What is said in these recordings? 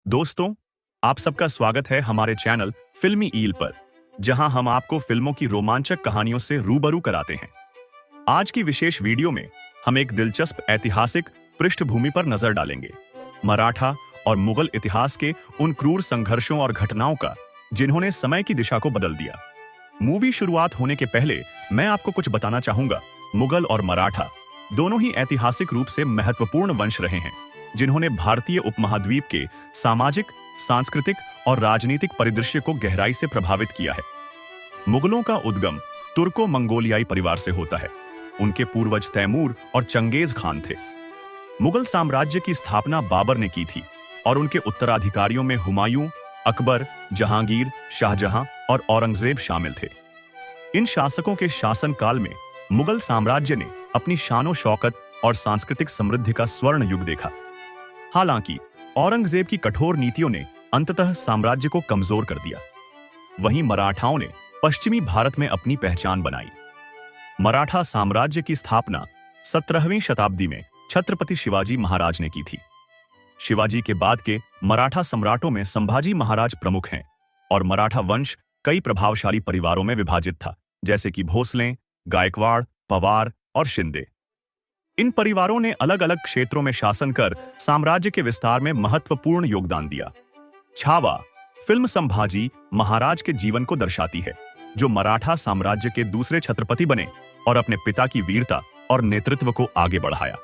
दोस्तों, आप सबका स्वागत है हमारे चैनल फिल्मी ईल पर, जहां हम आपको फिल्मों की रोमांचक कहानियों से रूबरू कराते हैं। आज की विशेष वीडियो में हम एक दिलचस्प ऐतिहासिक पृष्ठभूमि पर नजर डालेंगे, मराठा और मुगल इतिहास के उन क्रूर संघर्षों और घटनाओं का जिन्होंने समय की दिशा को बदल दिया। मूवी शुरुआत होने के पहले मैं आपको कुछ बताना चाहूंगा। मुगल और मराठा दोनों ही ऐतिहासिक रूप से महत्वपूर्ण वंश रहे हैं, जिन्होंने भारतीय उपमहाद्वीप के सामाजिक, सांस्कृतिक और राजनीतिक परिदृश्य को गहराई से प्रभावित किया है। मुगलों का उद्गम तुर्को मंगोलियाई परिवार से होता है। उनके पूर्वज तैमूर और चंगेज खान थे। मुगल साम्राज्य की स्थापना बाबर ने की थी और उनके उत्तराधिकारियों में हुमायूं, अकबर, जहांगीर, शाहजहां और औरंगजेब शामिल थे। इन शासकों के शासनकाल में मुगल साम्राज्य ने अपनी शानो शौकत और सांस्कृतिक समृद्धि का स्वर्ण युग देखा। हालांकि औरंगजेब की कठोर नीतियों ने अंततः साम्राज्य को कमजोर कर दिया। वहीं मराठाओं ने पश्चिमी भारत में अपनी पहचान बनाई। मराठा साम्राज्य की स्थापना 17वीं शताब्दी में छत्रपति शिवाजी महाराज ने की थी। शिवाजी के बाद के मराठा सम्राटों में संभाजी महाराज प्रमुख हैं और मराठा वंश कई प्रभावशाली परिवारों में विभाजित था, जैसे कि भोसले, गायकवाड़, पवार और शिंदे। इन परिवारों ने अलग अलग क्षेत्रों में शासन कर साम्राज्य के विस्तार में महत्वपूर्ण योगदान दिया। छावा फिल्म संभाजी महाराज के जीवन को दर्शाती है, जो मराठा साम्राज्य के दूसरे छत्रपति बने और अपने पिता की वीरता और नेतृत्व को आगे बढ़ाया।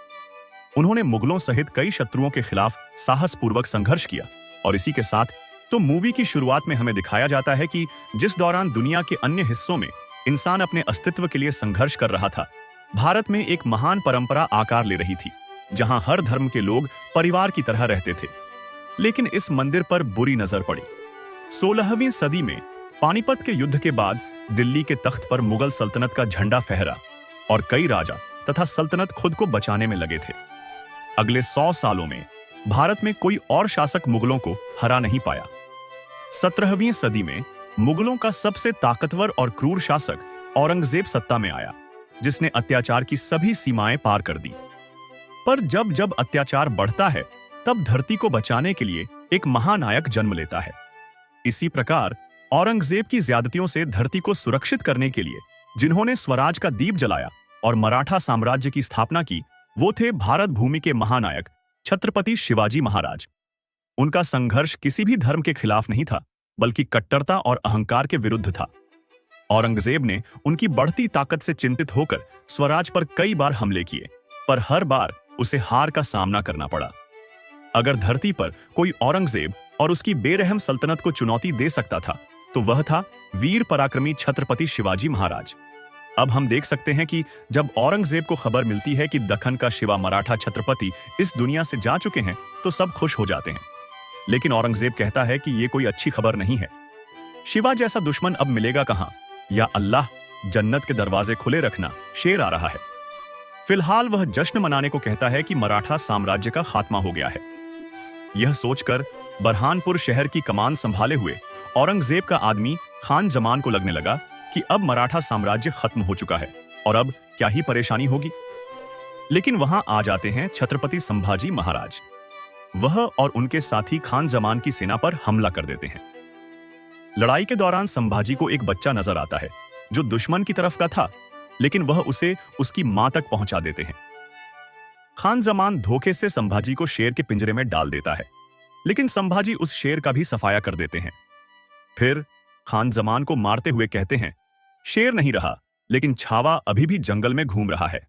उन्होंने मुगलों सहित कई शत्रुओं के खिलाफ साहसपूर्वक संघर्ष किया और इसी के साथ तो मूवी की शुरुआत में हमें दिखाया जाता है कि जिस दौरान दुनिया के अन्य हिस्सों में इंसान अपने अस्तित्व के लिए संघर्ष कर रहा था, भारत में एक महान परंपरा आकार ले रही थी, जहां हर धर्म के लोग परिवार की तरह रहते थे। लेकिन इस मंदिर पर बुरी नजर पड़ी। 16वीं सदी में पानीपत के युद्ध के बाद दिल्ली के तख्त पर मुगल सल्तनत का झंडा फहरा और कई राजा तथा सल्तनत खुद को बचाने में लगे थे। अगले 100 सालों में भारत में कोई और शासक मुगलों को हरा नहीं पाया। 17वीं सदी में मुगलों का सबसे ताकतवर और क्रूर शासक औरंगजेब सत्ता में आया, जिसने अत्याचार की सभी सीमाएं पार कर दी। पर जब जब अत्याचार बढ़ता है, तब धरती को बचाने के लिए एक महानायक जन्म लेता है। इसी प्रकार औरंगजेब की ज्यादतियों से धरती को सुरक्षित करने के लिए जिन्होंने स्वराज का दीप जलाया और मराठा साम्राज्य की स्थापना की, वो थे भारत भूमि के महानायक छत्रपति शिवाजी महाराज। उनका संघर्ष किसी भी धर्म के खिलाफ नहीं था, बल्कि कट्टरता और अहंकार के विरुद्ध था। औरंगजेब ने उनकी बढ़ती ताकत से चिंतित होकर स्वराज पर कई बार हमले किए, पर हर बार उसे हार का सामना करना पड़ा। अगर धरती पर कोई औरंगजेब और उसकी बेरहम सल्तनत को चुनौती दे सकता था, तो वह था वीर पराक्रमी छत्रपति शिवाजी महाराज। अब हम देख सकते हैं कि जब औरंगजेब को खबर मिलती है कि दक्कन का शिवा मराठा छत्रपति इस दुनिया से जा चुके हैं, तो सब खुश हो जाते हैं। लेकिन औरंगजेब कहता है कि यह कोई अच्छी खबर नहीं है। शिवा जैसा दुश्मन अब मिलेगा कहां? या अल्लाह, जन्नत के दरवाजे खुले रखना, शेर आ रहा है। फिलहाल वह जश्न मनाने को कहता है कि मराठा साम्राज्य का खात्मा हो गया है। यह सोचकर बरहानपुर शहर की कमान संभाले हुए औरंगजेब का आदमी खान जमान को लगने लगा कि अब मराठा साम्राज्य खत्म हो चुका है और अब क्या ही परेशानी होगी। लेकिन वहां आ जाते हैं छत्रपति संभाजी महाराज। वह और उनके साथी खान जमान की सेना पर हमला कर देते हैं। लड़ाई के दौरान संभाजी को एक बच्चा नजर आता है, जो दुश्मन की तरफ का था, लेकिन वह उसे उसकी मां तक पहुंचा देते हैं। खान जमान धोखे से संभाजी को शेर के पिंजरे में डाल देता है, लेकिन संभाजी उस शेर का भी सफाया कर देते हैं। फिर खान जमान को मारते हुए कहते हैं, शेर नहीं रहा, लेकिन छावा अभी भी जंगल में घूम रहा है।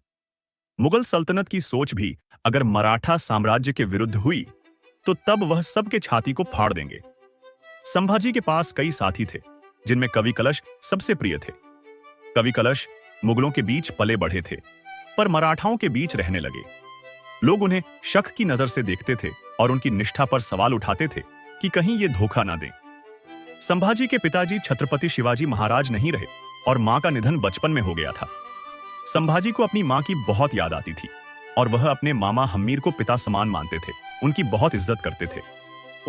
मुगल सल्तनत की सोच भी अगर मराठा साम्राज्य के विरुद्ध हुई, तो तब वह सबके छाती को फाड़ देंगे। संभाजी के पास कई साथी थे, जिनमें कवि कलश सबसे प्रिय थे। कवि कलश मुगलों के बीच पले बढ़े थे, पर मराठाओं के बीच रहने लगे। लोग उन्हें शक की नजर से देखते थे और उनकी निष्ठा पर सवाल उठाते थे कि कहीं ये धोखा ना दें। संभाजी के पिताजी छत्रपति शिवाजी महाराज नहीं रहे और मां का निधन बचपन में हो गया था। संभाजी को अपनी मां की बहुत याद आती थी और वह अपने मामा हम्मीर को पिता समान मानते थे, उनकी बहुत इज्जत करते थे।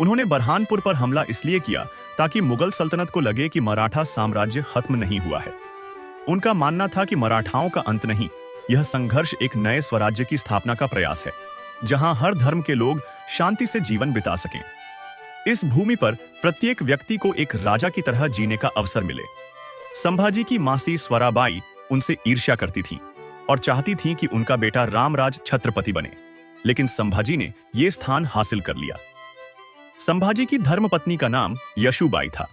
उन्होंने बरहानपुर पर हमला इसलिए किया ताकि मुगल सल्तनत को लगे कि मराठा साम्राज्य खत्म नहीं हुआ है। उनका मानना था कि मराठाओं का अंत नहीं, यह संघर्ष एक नए स्वराज्य की स्थापना का प्रयास है, जहां हर धर्म के लोग शांति से जीवन बिता सकें। इस भूमि पर प्रत्येक व्यक्ति को एक राजा की तरह जीने का अवसर मिले। संभाजी की मासी स्वराबाई उनसे ईर्ष्या करती थीं और चाहती थीं कि उनका बेटा रामराज छत्रपति बने, लेकिन संभाजी ने यह स्थान हासिल कर लिया। संभाजी की धर्मपत्नी का नाम यशुबाई था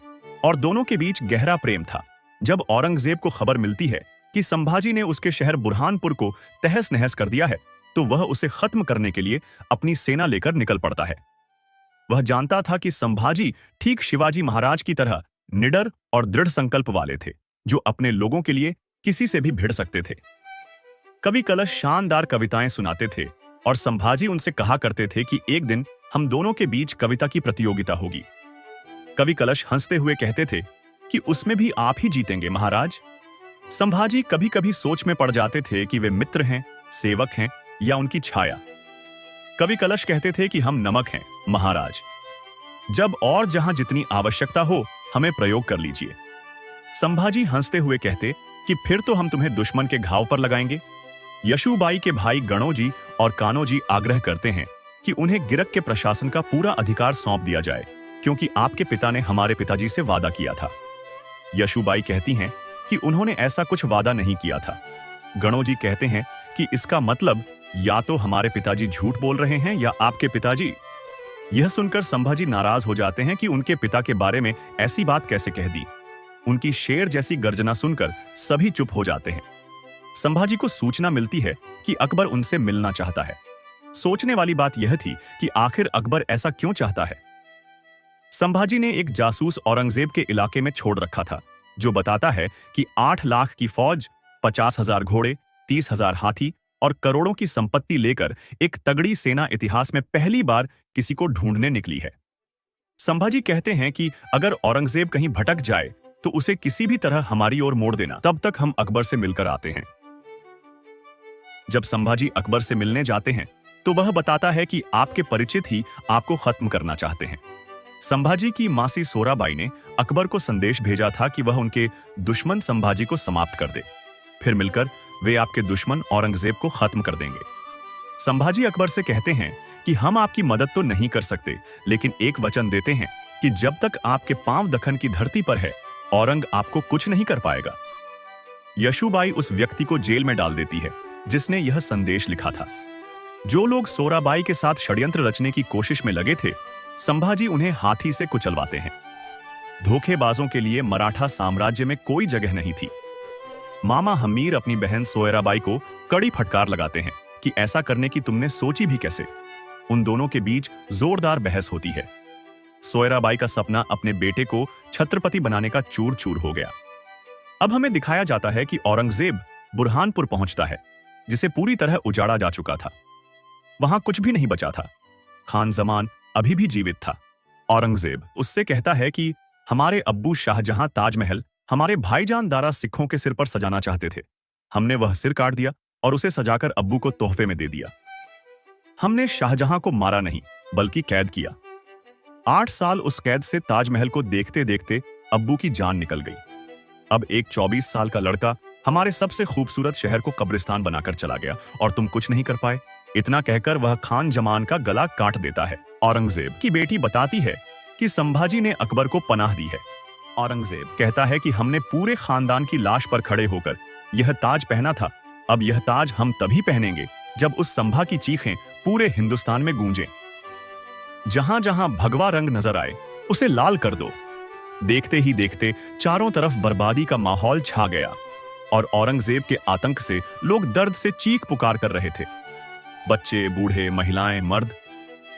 और दोनों के बीच गहरा प्रेम था। जब औरंगजेब को खबर मिलती है कि संभाजी ने उसके शहर बुरहानपुर को तहस नहस कर दिया है, तो वह उसे खत्म करने के लिए अपनी सेना लेकर निकल पड़ता है। वह जानता था कि संभाजी ठीक शिवाजी महाराज की तरह निडर और दृढ़ संकल्प वाले थे, जो अपने लोगों के लिए किसी से भी भिड़ सकते थे। कवि कलश शानदार कविताएं सुनाते थे और संभाजी उनसे कहा करते थे कि एक दिन हम दोनों के बीच कविता की प्रतियोगिता होगी। कवि कलश हंसते हुए कहते थे कि उसमें भी आप ही जीतेंगे महाराज। संभाजी कभी कभी सोच में पड़ जाते थे कि वे मित्र हैं, सेवक हैं या उनकी छाया। कवि कलश कहते थे कि हम नमक हैं महाराज, जब और जहां जितनी आवश्यकता हो हमें प्रयोग कर लीजिए। संभाजी हंसते हुए कहते कि फिर तो हम तुम्हें दुश्मन के घाव पर लगाएंगे। यशुबाई के भाई गणोजी और कानोजी आग्रह करते हैं कि उन्हें गिरक के प्रशासन का पूरा अधिकार सौंप दिया जाए, क्योंकि आपके पिता ने हमारे पिताजी से वादा किया था। यशुबाई कहती हैं कि उन्होंने ऐसा कुछ वादा नहीं किया था। गणोजी कहते हैं कि इसका मतलब या तो हमारे पिताजी झूठ बोल रहे हैं या आपके पिताजी। यह सुनकर संभाजी नाराज हो जाते हैं कि उनके पिता के बारे में ऐसी बात कैसे कह दी। उनकी शेर जैसी गर्जना सुनकर सभी चुप हो जाते हैं। संभाजी को सूचना मिलती है कि अकबर उनसे मिलना चाहता है। सोचने वाली बात यह थी कि आखिर अकबर ऐसा क्यों चाहता है। संभाजी ने एक जासूस औरंगजेब के इलाके में छोड़ रखा था, जो बताता है कि 8 लाख की फौज, 50,000 घोड़े, 30,000 हाथी और करोड़ों की संपत्ति लेकर एक तगड़ी सेना इतिहास में पहली बार किसी को ढूंढने निकली है। संभाजी कहते हैं कि अगर औरंगजेब कहीं भटक जाए तो उसे किसी भी तरह हमारी ओर मोड़ देना, तब तक हम अकबर से मिलकर आते हैं। जब संभाजी अकबर से मिलने जाते हैं तो वह बताता है कि आपके परिचित ही आपको खत्म करना चाहते हैं। संभाजी की मासी सोराबाई ने अकबर को संदेश भेजा था कि वह उनके दुश्मन संभाजी को समाप्त कर दे, फिर मिलकर वे आपके दुश्मन औरंगजेब को खत्म कर देंगे। संभाजी अकबर से कहते हैं कि हम आपकी मदद तो नहीं कर सकते, लेकिन एक वचन देते हैं कि जब तक आपके पांव दखन की धरती पर है, औरंग आपको कुछ नहीं कर पाएगा। यशुबाई उस व्यक्ति को जेल में डाल देती है जिसने यह संदेश लिखा था। जो लोग सोराबाई के साथ षड्यंत्र रचने की कोशिश में लगे थे, संभाजी उन्हें हाथी से कुचलवाते हैं। धोखेबाजों के लिए मराठा साम्राज्य में कोई जगह नहीं थी। मामा हमीर अपनी बहन सोयराबाई को कड़ी फटकार लगाते हैं कि ऐसा करने की तुमने सोची भी कैसे। उन दोनों के बीच जोरदार बहस होती है। सोयराबाई का सपना अपने बेटे को छत्रपति बनाने का चूर चूर हो गया। अब हमें दिखाया जाता है कि औरंगजेब बुरहानपुर पहुंचता है, जिसे पूरी तरह उजाड़ा जा चुका था। वहां कुछ भी नहीं बचा था। खान जमान अभी भी जीवित था। औरंगजेब उससे कहता है कि हमारे अब्बू शाहजहां ताजमहल हमारे भाईजान दारा सिखों के सिर पर सजाना चाहते थे। हमने वह सिर काट दिया और उसे सजाकर अब्बू को तोहफे में दे दिया। हमने शाहजहां को मारा नहीं, बल्कि कैद किया। 8 साल उस कैद से ताजमहल को देखते देखते अब्बू की जान निकल गई। अब एक 24 साल का लड़का हमारे सबसे खूबसूरत शहर को कब्रिस्तान बनाकर चला गया और तुम कुछ नहीं कर पाए। इतना कहकर वह खान जमान का गला काट देता है। औरंगजेब की बेटी बताती है कि संभाजी ने अकबर को पनाह दी है। औरंगजेब कहता है कि हमने पूरे खानदान की लाश पर खड़े होकर यह ताज पहना था। अब यह ताज हम तभी पहनेंगे जब उस संभा की चीखें पूरे हिंदुस्तान में गूंजें। जहां जहां भगवा रंग नजर आए उसे लाल कर दो। देखते ही देखते चारों तरफ बर्बादी का माहौल छा गया और औरंगजेब के आतंक से लोग दर्द से चीख पुकार कर रहे थे। बच्चे, बूढ़े, महिलाएं, मर्द,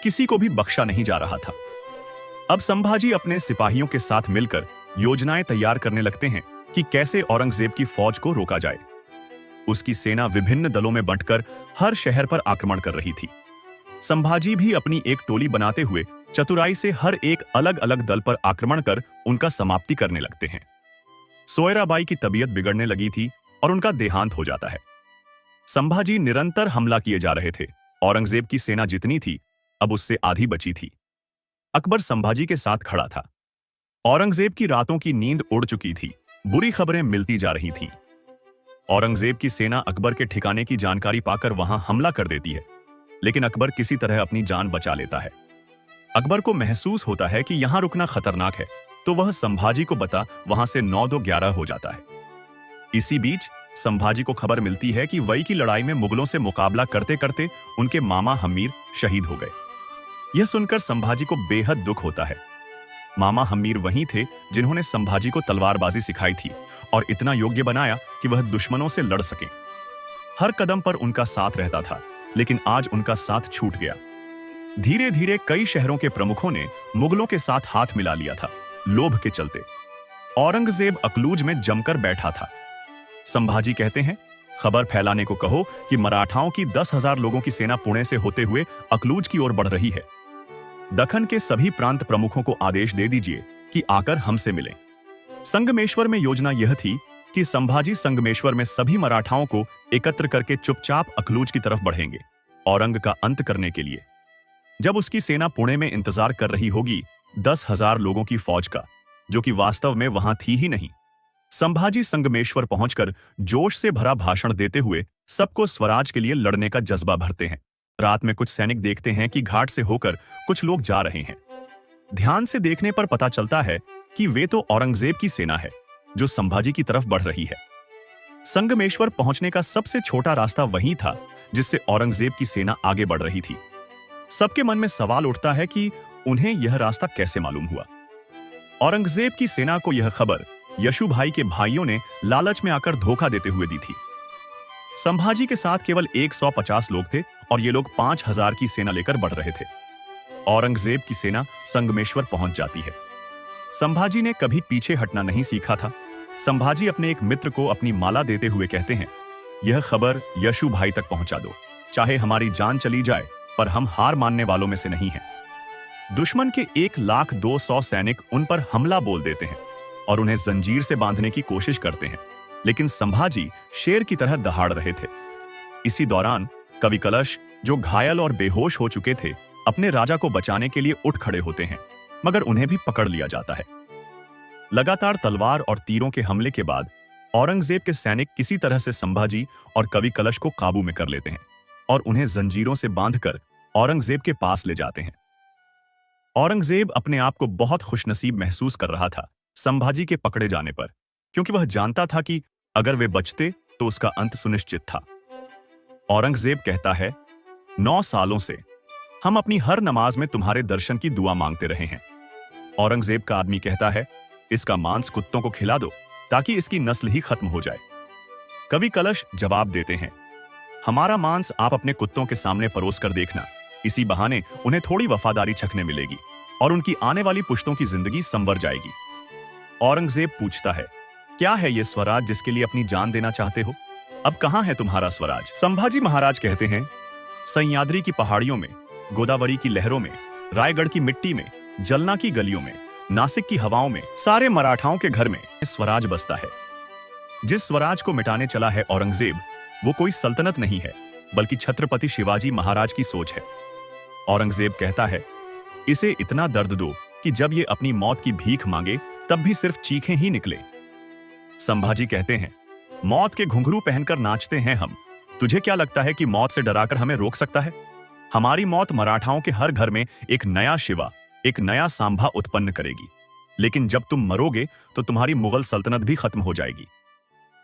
किसी को भी बख्शा नहीं जा रहा था। अब संभाजी अपने सिपाहियों के साथ मिलकर योजनाएं तैयार करने लगते हैं कि कैसे औरंगजेब की फौज को रोका जाए। उसकी सेना विभिन्न दलों में बंटकर हर शहर पर आक्रमण कर रही थी। संभाजी भी अपनी एक टोली बनाते हुए चतुराई से हर एक अलग अलग दल पर आक्रमण कर उनका समाप्ति करने लगते हैं। सोयराबाई की तबीयत बिगड़ने लगी थी और उनका देहांत हो जाता है। संभाजी निरंतर हमला किए जा रहे थे। औरंगजेब की सेना जितनी थी, अब उससे आधी बची थी। अकबर संभाजी के साथ खड़ा था। औरंगजेब की रातों की नींद उड़ चुकी थी। बुरी खबरें मिलती जा रही थीं। औरंगजेब की सेना अकबर के ठिकाने की जानकारी पाकर वहां हमला कर देती है, लेकिन अकबर किसी तरह अपनी जान बचा लेता है। अकबर को महसूस होता है कि यहां रुकना खतरनाक है, तो वह संभाजी को बता वहां से 9-2-11 हो जाता है। इसी बीच संभाजी को खबर मिलती है कि वई की लड़ाई में मुगलों से मुकाबला करते करते उनके मामा हमीर शहीद हो गए। यह सुनकर संभाजी को बेहद दुख होता है। मामा हमीर वही थे जिन्होंने संभाजी को तलवारबाजी सिखाई थी और इतना योग्य बनाया कि वह दुश्मनों से लड़ सके। हर कदम पर उनका साथ रहता था, लेकिन आज उनका साथ छूट गया। धीरे धीरे कई शहरों के प्रमुखों ने मुगलों के साथ हाथ मिला लिया था, लोभ के चलते। औरंगजेब अकलूज में जमकर बैठा था। संभाजी कहते हैं, खबर फैलाने को कहो कि मराठाओं की 10,000 लोगों की सेना पुणे से होते हुए अकलूज की ओर बढ़ रही है। दक्खन के सभी प्रांत प्रमुखों को आदेश दे दीजिए कि आकर हमसे मिलें। संगमेश्वर में योजना यह थी कि संभाजी संगमेश्वर में सभी मराठाओं को एकत्र करके चुपचाप अकलूज की तरफ बढ़ेंगे, औरंग का अंत करने के लिए। जब उसकी सेना पुणे में इंतजार कर रही होगी 10,000 लोगों की फौज का, जो कि वास्तव में वहां थी ही नहीं, संभाजी संगमेश्वर पहुंचकर जोश से भरा भाषण देते हुए सबको स्वराज के लिए लड़ने का जज्बा भरते हैं। रात में कुछ सैनिक देखते हैं कि घाट से होकर कुछ लोग जा रहे हैं। ध्यान से देखने पर पता चलता है कि वे तो औरंगजेब की सेना है जो संभाजी की तरफ बढ़ रही है। संगमेश्वर पहुंचने का सबसे छोटा रास्ता वही था जिससे औरंगजेब की सेना आगे बढ़ रही थी। सबके मन में सवाल उठता है कि उन्हें यह रास्ता कैसे मालूम हुआ। औरंगजेब की सेना को यह खबर यशु भाई के भाइयों ने लालच में आकर धोखा देते हुए दी थी। संभाजी के साथ केवल 150 लोग थे और ये लोग 5,000 की सेना लेकर बढ़ रहे थे। औरंगजेब की सेना संगमेश्वर पहुंच जाती है। संभाजी ने कभी पीछे हटना नहीं सीखा था। संभाजी अपने एक मित्र को अपनी माला देते हुए कहते हैं, यह खबर यशु भाई तक पहुंचा दो। चाहे हमारी जान चली जाए, पर हम हार मानने वालों में से नहीं हैं। दुश्मन के 1,02,100 सैनिक उन पर हमला बोल देते हैं और उन्हें जंजीर से बांधने की कोशिश करते हैं, लेकिन संभाजी शेर की तरह दहाड़ रहे थे। इसी दौरान कवि कलश, जो घायल और बेहोश हो चुके थे, अपने राजा को बचाने के लिए उठ खड़े होते हैं, मगर उन्हें भी पकड़ लिया जाता है। लगातार तलवार और तीरों के हमले के बाद औरंगजेब के सैनिक किसी तरह से संभाजी और कवि कलश को काबू में कर लेते हैं और उन्हें जंजीरों से बांधकर औरंगजेब के पास ले जाते हैं। औरंगजेब अपने आप को बहुत खुशनसीब महसूस कर रहा था संभाजी के पकड़े जाने पर, क्योंकि वह जानता था कि अगर वे बचते तो उसका अंत सुनिश्चित था। औरंगजेब कहता है, 9 सालों से हम अपनी हर नमाज में तुम्हारे दर्शन की दुआ मांगते रहे हैं। औरंगजेब का आदमी कहता है, इसका मांस कुत्तों को खिला दो ताकि इसकी नस्ल ही खत्म हो जाए। कवि कलश जवाब देते हैं, हमारा मांस आप अपने कुत्तों के सामने परोस कर देखना, इसी बहाने उन्हें थोड़ी वफादारी चखने मिलेगी और उनकी आने वाली पुश्तों की जिंदगी संवर जाएगी। औरंगजेब पूछता है, क्या है यह स्वराज जिसके लिए अपनी जान देना चाहते हो? अब कहां है तुम्हारा स्वराज? संभाजी महाराज कहते हैं, सह्याद्री की पहाड़ियों में, गोदावरी की लहरों में, रायगढ़ की मिट्टी में, जलना की गलियों में, नासिक की हवाओं में, सारे मराठाओं के घर में स्वराज बसता है। जिस स्वराज को मिटाने चला है औरंगजेब, वो कोई सल्तनत नहीं है, बल्कि छत्रपति शिवाजी महाराज की सोच है। औरंगजेब कहता है, इसे इतना दर्द दो कि जब ये अपनी मौत की भीख मांगे तब भी सिर्फ चीखें ही निकले। संभाजी कहते हैं, मौत के घुंघरू पहनकर नाचते हैं हम, तुझे क्या लगता है कि मौत से डराकर हमें रोक सकता है? हमारी मौत मराठाओं के हर घर में एक नया शिवा, एक नया सांभा उत्पन्न करेगी, लेकिन जब तुम मरोगे तो तुम्हारी मुगल सल्तनत भी खत्म हो जाएगी।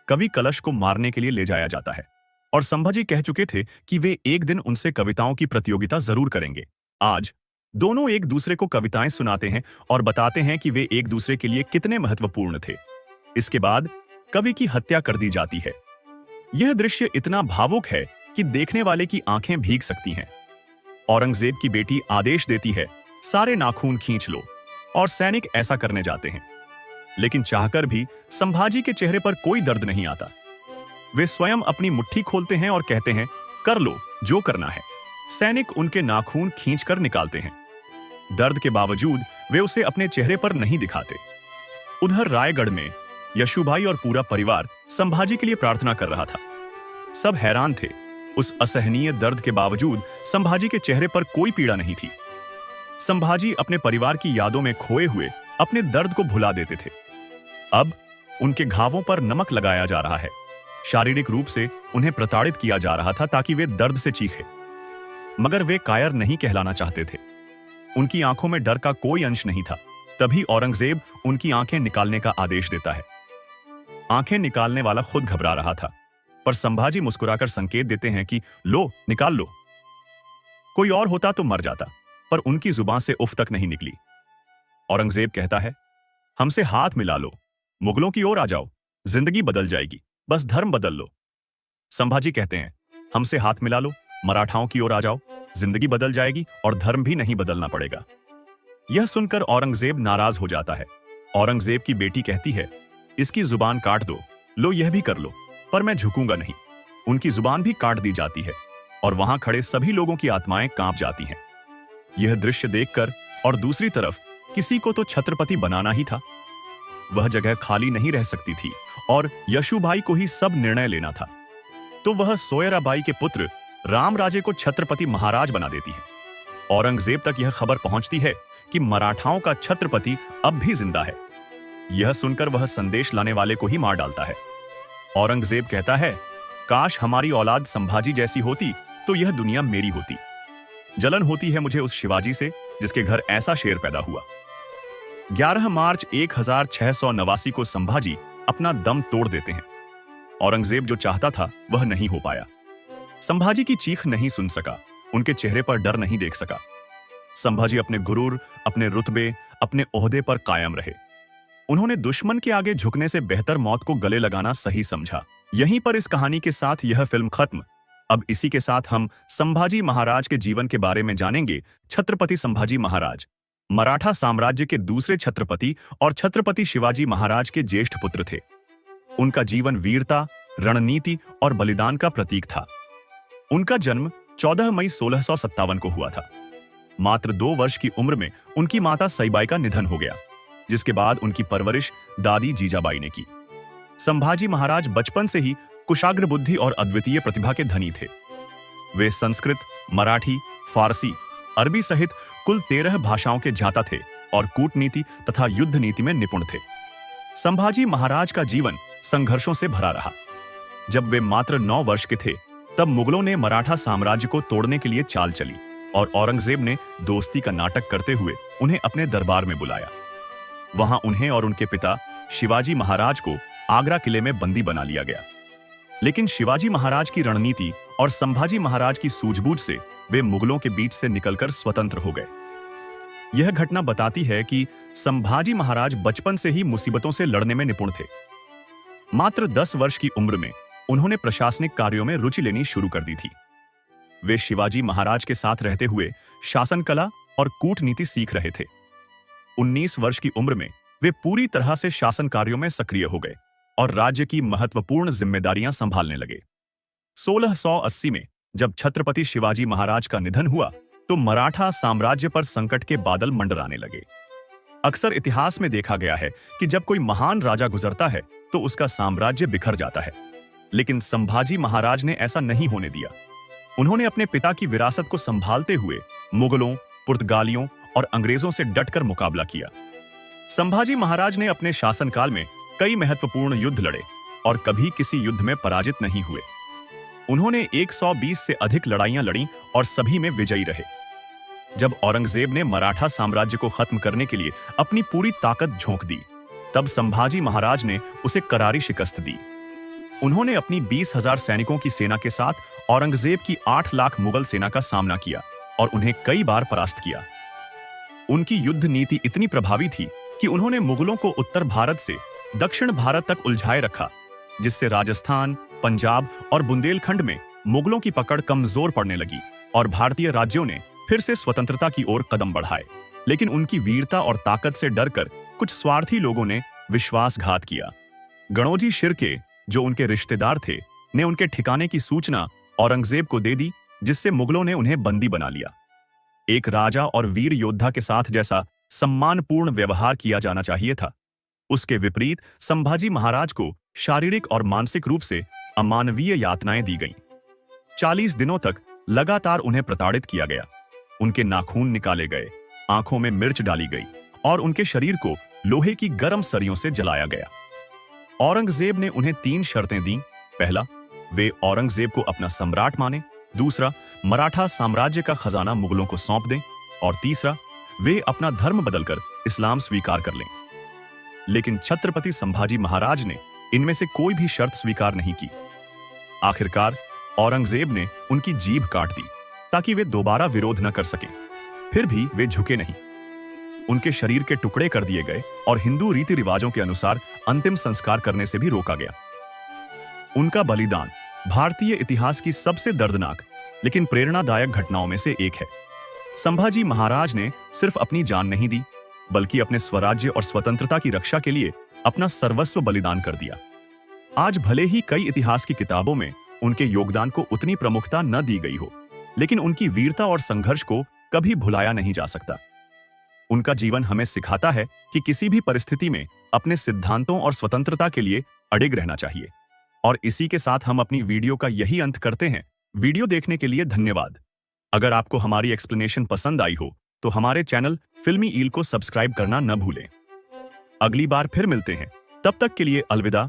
कवि कलश को मारने के लिए ले जाया जाता है और संभाजी कह चुके थे कि वे एक दिन उनसे कविताओं की प्रतियोगिता जरूर करेंगे। आज दोनों एक दूसरे को कविताएं सुनाते हैं और बताते हैं कि वे एक दूसरे के लिए कितने महत्वपूर्ण थे। इसके बाद कवि की हत्या कर दी जाती है। यह दृश्य इतना भावुक है कि देखने वाले की आंखें भीग सकती हैं। औरंगजेब की बेटी आदेश देती है, सारे नाखून खींच लो, और सैनिक ऐसा करने जाते हैं, लेकिन चाहकर भी संभाजी के चेहरे पर कोई दर्द नहीं आता। वे स्वयं अपनी मुट्ठी खोलते हैं और कहते हैं, कर लो जो करना है। सैनिक उनके नाखून खींचकर निकालते हैं। दर्द के बावजूद वे उसे अपने चेहरे पर नहीं दिखाते। उधर रायगढ़ में यशुभाई और पूरा परिवार संभाजी के लिए प्रार्थना कर रहा था। सब हैरान थे। उस असहनीय दर्द के बावजूद संभाजी के चेहरे पर कोई पीड़ा नहीं थी। संभाजी अपने परिवार की यादों में खोए हुए अपने दर्द को भुला देते थे। अब उनके घावों पर नमक लगाया जा रहा है। शारीरिक रूप से उन्हें प्रताड़ित किया जा रहा था ताकि वे दर्द से चीखें, मगर वे कायर नहीं कहलाना चाहते थे। उनकी आंखों में डर का कोई अंश नहीं था। तभी औरंगजेब उनकी आंखें निकालने का आदेश देता है। आंखें निकालने वाला खुद घबरा रहा था, पर संभाजी मुस्कुराकर संकेत देते हैं कि लो, निकाल लो। कोई और होता तो मर जाता, पर उनकी जुबान से उफ तक नहीं निकली। औरंगजेब कहता है, हमसे हाथ मिला लो, मुगलों की ओर आ जाओ, जिंदगी बदल जाएगी, बस धर्म बदल लो। संभाजी कहते हैं, हमसे हाथ मिला लो, मराठाओं की ओर आ जाओ, जिंदगी बदल जाएगी और धर्म भी नहीं बदलना पड़ेगा। यह सुनकर औरंगजेब नाराज हो जाता है। औरंगजेब की बेटी कहती है, इसकी जुबान काट दो, लो यह भी कर लो, पर मैं झुकूंगा नहीं। उनकी जुबान भी काट दी जाती है और वहां खड़े सभी लोगों की आत्माएं कांप जाती हैं। यह दृश्य देखकर और दूसरी तरफ किसी को तो छत्रपति बनाना ही था। वह जगह खाली नहीं रह सकती थी और यशुभाई को ही सब निर्णय लेना था। तो वह सोयराबाई के पुत्र रामराजे को छत्रपति महाराज बना देती है। औरंगजेब तक यह खबर पहुंचती है कि मराठाओं का छत्रपति अब भी जिंदा है। यह सुनकर वह संदेश लाने वाले को ही मार डालता है। औरंगजेब कहता है, काश हमारी औलाद संभाजी जैसी होती तो यह दुनिया मेरी होती। जलन होती है मुझे उस शिवाजी से जिसके घर ऐसा शेर पैदा हुआ। 11 मार्च 1689 को संभाजी अपना दम तोड़ देते हैं। औरंगजेब जो चाहता था वह नहीं हो पाया। संभाजी की चीख नहीं सुन सका, उनके चेहरे पर डर नहीं देख सका। संभाजी अपने गुरूर, अपने रुतबे, अपने ओहदे पर कायम रहे। उन्होंने दुश्मन के आगे झुकने से बेहतर मौत को गले लगाना सही समझा। यहीं पर इस कहानी के साथ यह फिल्म खत्म। अब इसी के साथ हम संभाजी महाराज के जीवन के बारे में जानेंगे। छत्रपति संभाजी महाराज मराठा साम्राज्य के दूसरे छत्रपति और छत्रपति शिवाजी महाराज के ज्येष्ठ पुत्र थे। उनका जीवन वीरता, रणनीति और बलिदान का प्रतीक था। उनका जन्म 14 मई 1657 को हुआ था। मात्र 2 वर्ष की उम्र में उनकी माता सईबाई का निधन हो गया, जिसके बाद उनकी परवरिश दादी जीजाबाई ने की। संभाजी महाराज बचपन से ही कुशाग्र बुद्धि और अद्वितीय प्रतिभा के धनी थे। वे संस्कृत, मराठी, फारसी, अरबी सहित कुल 13 भाषाओं के ज्ञाता थे और कूटनीति तथा युद्ध नीति में निपुण थे। संभाजी महाराज का जीवन संघर्षों से भरा रहा। जब वे मात्र 9 वर्ष के थे, तब मुगलों ने मराठा साम्राज्य को तोड़ने के लिए चाल चली और औरंगजेब ने दोस्ती का नाटक करते हुए उन्हें अपने दरबार में बुलाया। वहां उन्हें और उनके पिता शिवाजी महाराज को आगरा किले में बंदी बना लिया गया। लेकिन शिवाजी महाराज की रणनीति और संभाजी महाराज की सूझबूझ से वे मुगलों के बीच से निकलकर स्वतंत्र हो गए। यह घटना बताती है कि संभाजी महाराज बचपन से ही मुसीबतों से लड़ने में निपुण थे। मात्र 10 वर्ष की उम्र में उन्होंने प्रशासनिक कार्यों में रुचि लेनी शुरू कर दी थी। वे शिवाजी महाराज के साथ रहते हुए शासन कला और कूटनीति सीख रहे थे। 19 वर्ष की उम्र में वे पूरी तरह से शासन कार्यों में सक्रिय हो गए और राज्य की महत्वपूर्ण जिम्मेदारियां संभालने लगे। 1680 में जब छत्रपति शिवाजी महाराज का निधन हुआ, तो मराठा साम्राज्य पर संकट के बादल मंडराने लगे। अक्सर इतिहास में देखा गया है कि जब कोई महान राजा गुजरता है तो उसका साम्राज्य बिखर जाता है, लेकिन संभाजी महाराज ने ऐसा नहीं होने दिया। उन्होंने अपने पिता की विरासत को संभालते हुए मुगलों, पुर्तगालियों और अंग्रेजों से डटकर मुकाबला किया। संभाजी महाराज ने अपने शासनकाल में कई महत्वपूर्ण युद्ध लड़े और कभी किसी युद्ध में पराजित नहीं हुए। उन्होंने 120 से अधिक लड़ाइयां लड़ी और सभी में विजयी रहे। जब औरंगजेब ने मराठा साम्राज्य को खत्म करने के लिए अपनी पूरी ताकत झोंक दी, तब संभाजी महाराज ने उसे करारी शिकस्त दी। उन्होंने अपनी 20,000 सैनिकों की सेना के साथ औरंगजेब की 8 लाख मुगल सेना का सामना किया और उन्हें कई बार परास्त किया। उनकी युद्ध नीति इतनी प्रभावी थी कि उन्होंने मुगलों को उत्तर भारत से दक्षिण भारत तक उलझाए रखा, जिससे राजस्थान, पंजाब और बुंदेलखंड में मुगलों की पकड़ कमजोर पड़ने लगी और भारतीय राज्यों ने फिर से स्वतंत्रता की ओर कदम बढ़ाए। लेकिन उनकी वीरता और ताकत से डरकर कुछ स्वार्थी लोगों ने विश्वासघात किया। गणोजी शिर्के, जो उनके रिश्तेदार थे, ने उनके ठिकाने की सूचना औरंगजेब को दे दी, जिससे मुगलों ने उन्हें बंदी बना लिया। एक राजा और वीर योद्धा के साथ जैसा सम्मानपूर्ण व्यवहार किया जाना चाहिए था, उसके विपरीत संभाजी महाराज को शारीरिक और मानसिक रूप से अमानवीय यातनाएं दी गईं। 40 दिनों तक लगातार उन्हें प्रताड़ित किया गया। उनके नाखून निकाले गए, आंखों में मिर्च डाली गई और उनके शरीर को लोहे की गर्म सरियों से जलाया गया। औरंगजेब ने उन्हें 3 शर्तें दी। पहला, वे औरंगजेब को अपना सम्राट माने। दूसरा, मराठा साम्राज्य का खजाना मुगलों को सौंप दें। और तीसरा, वे अपना धर्म बदलकर इस्लाम स्वीकार कर लें। लेकिन छत्रपति संभाजी महाराज ने इनमें से कोई भी शर्त स्वीकार नहीं की। आखिरकार औरंगजेब ने उनकी जीभ काट दी ताकि वे दोबारा विरोध न कर सकें। फिर भी वे झुके नहीं। उनके शरीर के टुकड़े कर दिए गए और हिंदू रीति रिवाजों के अनुसार अंतिम संस्कार करने से भी रोका गया। उनका बलिदान भारतीय इतिहास की सबसे दर्दनाक लेकिन प्रेरणादायक घटनाओं में से एक है। संभाजी महाराज ने सिर्फ अपनी जान नहीं दी, बल्कि अपने स्वराज्य और स्वतंत्रता की रक्षा के लिए अपना सर्वस्व बलिदान कर दिया। आज भले ही कई इतिहास की किताबों में उनके योगदान को उतनी प्रमुखता न दी गई हो, लेकिन उनकी वीरता और संघर्ष को कभी भुलाया नहीं जा सकता। उनका जीवन हमें सिखाता है कि किसी भी परिस्थिति में अपने सिद्धांतों और स्वतंत्रता के लिए अडिग रहना चाहिए। और इसी के साथ हम अपनी वीडियो का यही अंत करते हैं। वीडियो देखने के लिए धन्यवाद। अगर आपको हमारी एक्सप्लेनेशन पसंद आई हो तो हमारे चैनल फिल्मी ईल को सब्सक्राइब करना न भूलें। अगली बार फिर मिलते हैं, तब तक के लिए अलविदा।